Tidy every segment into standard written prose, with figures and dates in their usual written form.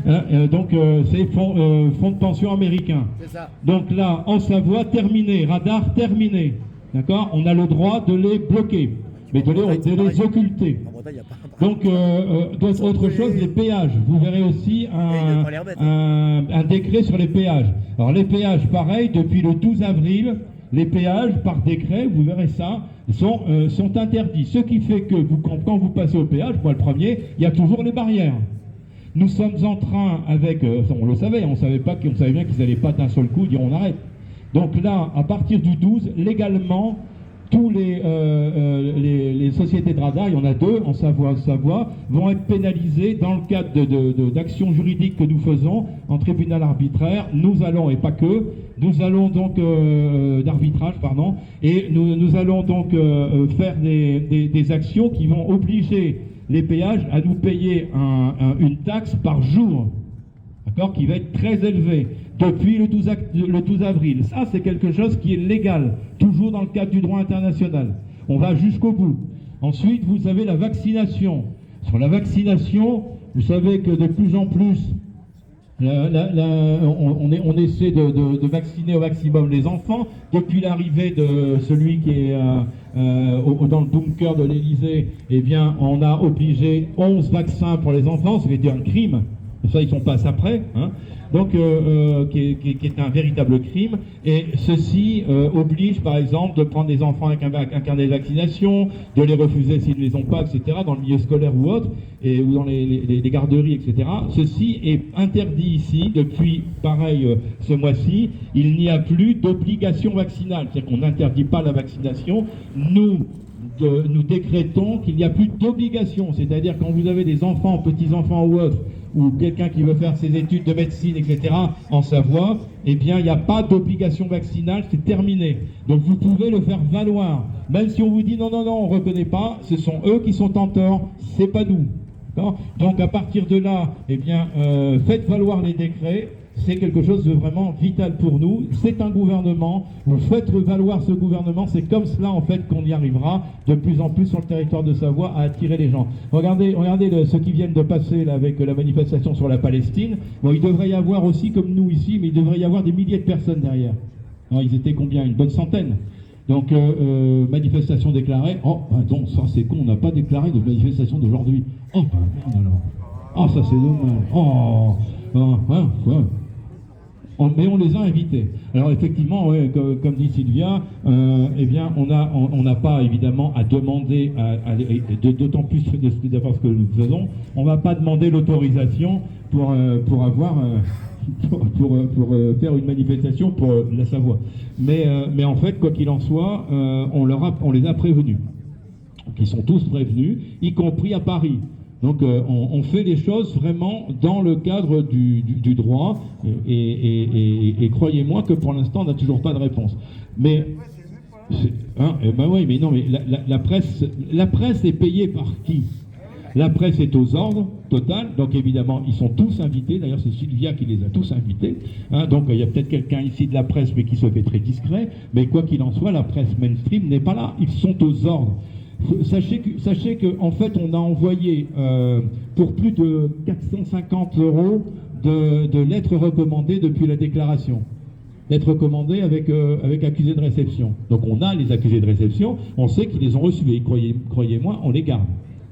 C'est fonds de pension américain. C'est ça. Donc là, en Savoie, terminé, radar terminé. D'accord? On a le droit de les bloquer, mais de les occulter. En Bretagne, il n'y a pas. Donc, autre chose, les péages. Vous verrez aussi un décret sur les péages. Alors les péages, pareil, depuis le 12 avril, les péages, par décret, vous verrez ça, sont interdits. Ce qui fait que quand vous passez au péage, moi le premier, il y a toujours les barrières. Nous sommes en train avec, on le savait, on savait bien qu'ils n'allaient pas d'un seul coup dire on arrête. Donc là, à partir du 12, légalement, tous les sociétés de radar, il y en a 2 en Savoie, vont être pénalisées dans le cadre d'actions juridiques que nous faisons en tribunal arbitraire. Nous allons, et pas que, nous allons donc d'arbitrage, pardon, et nous allons donc faire des actions qui vont obliger les péages à nous payer une taxe par jour, d'accord, qui va être très élevée depuis le 12 avril. Ça, c'est quelque chose qui est légal, toujours dans le cadre du droit international. On va jusqu'au bout. Ensuite, vous avez la vaccination. Sur la vaccination, vous savez que de plus en plus, on essaie de vacciner au maximum les enfants. Depuis l'arrivée de celui qui est dans le bunker de l'Élysée, eh bien, on a obligé 11 vaccins pour les enfants. C'était un crime. Ça, ils sont pas après, hein. Donc, qui est un véritable crime. Et ceci oblige, par exemple, de prendre des enfants avec un carnet de vaccination, de les refuser s'ils ne les ont pas, etc., dans le milieu scolaire ou autre, ou dans les garderies, etc. Ceci est interdit ici depuis, pareil, ce mois-ci. Il n'y a plus d'obligation vaccinale. C'est-à-dire qu'on n'interdit pas la vaccination. Nous décrétons qu'il n'y a plus d'obligation. C'est-à-dire quand vous avez des enfants, petits-enfants ou autres, ou quelqu'un qui veut faire ses études de médecine, etc., en Savoie, eh bien, il n'y a pas d'obligation vaccinale, c'est terminé. Donc, vous pouvez le faire valoir. Même si on vous dit non, on ne reconnaît pas, ce sont eux qui sont en tort, c'est pas nous. Donc, à partir de là, eh bien, faites valoir les décrets. C'est quelque chose de vraiment vital pour nous. C'est un gouvernement. Vous faites valoir ce gouvernement. C'est comme cela, en fait, qu'on y arrivera de plus en plus sur le territoire de Savoie à attirer les gens. Regardez ceux qui viennent de passer là, avec la manifestation sur la Palestine. Bon, il devrait y avoir aussi, comme nous ici, mais il devrait y avoir des milliers de personnes derrière. Alors, ils étaient combien? Une bonne centaine. Donc, manifestation déclarée. Oh, attends, ça c'est con, on n'a pas déclaré de manifestation d'aujourd'hui. Oh, merde alors. Ah, ça c'est dommage. Mais on les a invités. Alors effectivement, ouais, comme dit Sylvia, eh bien, on n'a pas évidemment à demander, d'autant plus de ce que nous faisons, on ne va pas demander l'autorisation pour faire une manifestation pour la Savoie. Mais en fait, quoi qu'il en soit, on les a prévenus. Donc, ils sont tous prévenus, y compris à Paris. Donc on fait les choses vraiment dans le cadre du droit et croyez-moi que pour l'instant on n'a toujours pas de réponse. Mais oui, mais non, mais la presse est payée par qui? La presse est aux ordres, total, donc évidemment ils sont tous invités, d'ailleurs c'est Sylvia qui les a tous invités, hein, donc il y a peut-être quelqu'un ici de la presse mais qui se fait très discret, mais quoi qu'il en soit, la presse mainstream n'est pas là, ils sont aux ordres. Sachez que en fait on a envoyé pour plus de 450 € de lettres recommandées depuis la déclaration. Lettres recommandées avec accusés de réception. Donc on a les accusés de réception, on sait qu'ils les ont reçus et croyez-moi, on les garde.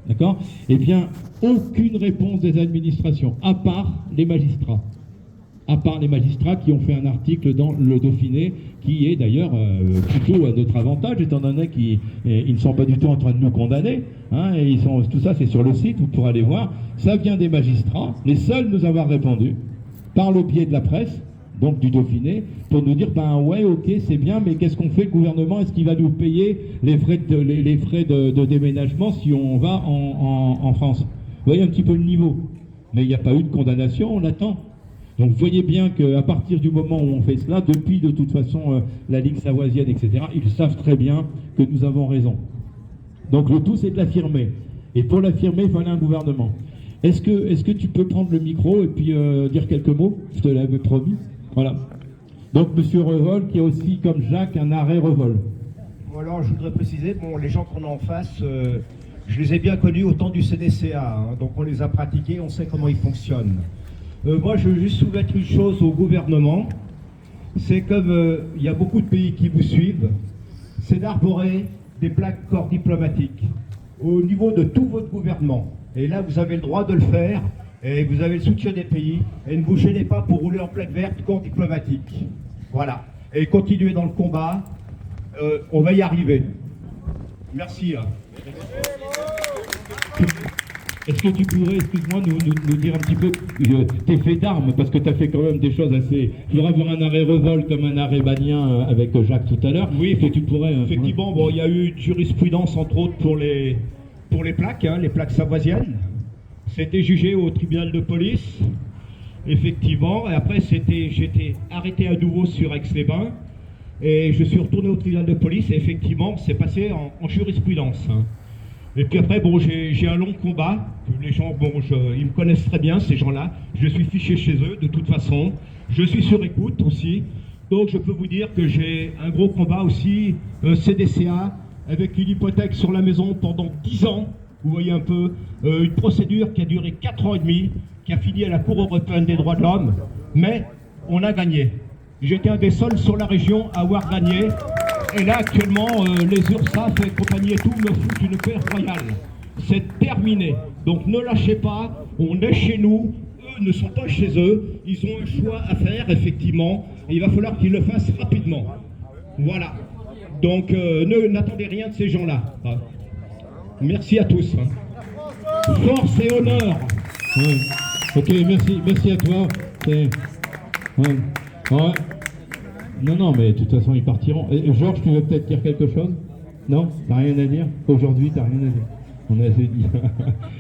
D'accord? Eh bien, aucune réponse des administrations, à part les magistrats. À part les magistrats qui ont fait un article dans le Dauphiné, qui est d'ailleurs plutôt à notre avantage, étant donné qu'ils ne sont pas du tout en train de nous condamner. Hein, et tout ça, c'est sur le site, vous pourrez aller voir. Ça vient des magistrats, les seuls nous avoir répondu, par le biais de la presse, donc du Dauphiné, pour nous dire, ben ouais, ok, c'est bien, mais qu'est-ce qu'on fait, le gouvernement? Est-ce qu'il va nous payer les frais de déménagement si on va en France? Vous voyez un petit peu le niveau. Mais il n'y a pas eu de condamnation, on l'attend. Donc vous voyez bien qu'à partir du moment où on fait cela, depuis de toute façon la Ligue savoisienne, etc., ils savent très bien que nous avons raison. Donc le tout c'est de l'affirmer. Et pour l'affirmer, il fallait un gouvernement. Est-ce que tu peux prendre le micro et puis dire quelques mots? Je te l'avais promis. Voilà. Donc Monsieur Revol, qui est aussi, comme Jacques, un arrêt Revol. Bon, alors je voudrais préciser, les gens qu'on a en face, je les ai bien connus au temps du CDCA, hein, donc on les a pratiqués, on sait comment ils fonctionnent. Moi, je veux juste soumettre une chose au gouvernement. C'est comme il y a beaucoup de pays qui vous suivent, c'est d'arborer des plaques corps diplomatiques au niveau de tout votre gouvernement. Et là, vous avez le droit de le faire, et vous avez le soutien des pays, et ne vous gênez pas pour rouler en plaque verte corps diplomatique. Voilà. Et continuez dans le combat, on va y arriver. Merci. Est-ce que tu pourrais, excuse-moi, nous dire un petit peu tes faits d'armes, parce que tu as fait quand même des choses assez... Il faudra avoir un arrêt revolt comme un arrêt banien avec Jacques tout à l'heure. Oui, que tu pourrais... effectivement, bon, il y a eu une jurisprudence, entre autres, pour les plaques, hein, les plaques savoisiennes. C'était jugé au tribunal de police, effectivement. Et après, j'étais arrêté à nouveau sur Aix-les-Bains. Et je suis retourné au tribunal de police, et effectivement, c'est passé en jurisprudence. Hein. Et puis après, bon, j'ai un long combat. Les gens, bon, ils me connaissent très bien, ces gens-là. Je suis fiché chez eux, de toute façon. Je suis sur écoute aussi. Donc, je peux vous dire que j'ai un gros combat aussi, CDCA, avec une hypothèque sur la maison pendant 10 ans. Vous voyez un peu, une procédure qui a duré 4 ans et demi, qui a fini à la Cour européenne des droits de l'homme. Mais on a gagné. J'étais un des seuls sur la région à avoir gagné. Et là, actuellement, les URSAF et compagnie et tout me foutent une paix royale. C'est terminé. Donc ne lâchez pas, on est chez nous, eux ne sont pas chez eux, ils ont un choix à faire, effectivement, et il va falloir qu'ils le fassent rapidement. Voilà. Donc n'attendez rien de ces gens-là. Merci à tous. Force et honneur. Ouais. Ok, merci à toi. Ouais. Ouais. Non, mais de toute façon, ils partiront. Georges, tu veux peut-être dire quelque chose? Non? T'as rien à dire? Aujourd'hui, t'as rien à dire. On a assez dit.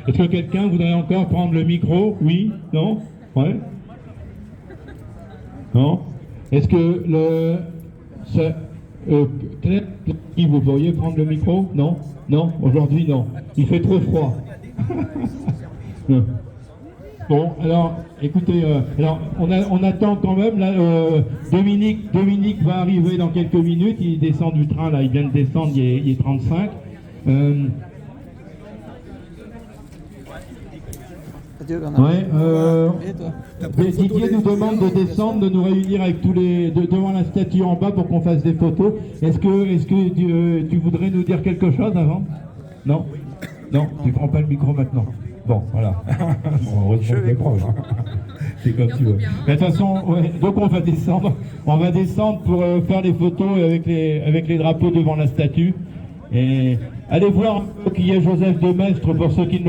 Est-ce que quelqu'un voudrait encore prendre le micro? Oui? Non? Ouais? Non? Est-ce que Claire, vous pourriez prendre le micro? Non? Non? Aujourd'hui, non. Il fait trop froid. Non. Bon, alors, écoutez, on attend quand même, là, Dominique va arriver dans quelques minutes, il descend du train, là, il vient de descendre, il est 35. Didier nous demande de descendre, de nous réunir avec devant la statue en bas pour qu'on fasse des photos. Est-ce que tu voudrais nous dire quelque chose avant? Non? Non, tu prends pas le micro maintenant. Bon, voilà. Heureusement que je le prends. C'est comme tu veux. Mais de toute façon, ouais, donc on va descendre. On va descendre pour faire les photos avec les drapeaux devant la statue. Et allez voir qui est Joseph de Maistre pour ceux qui ne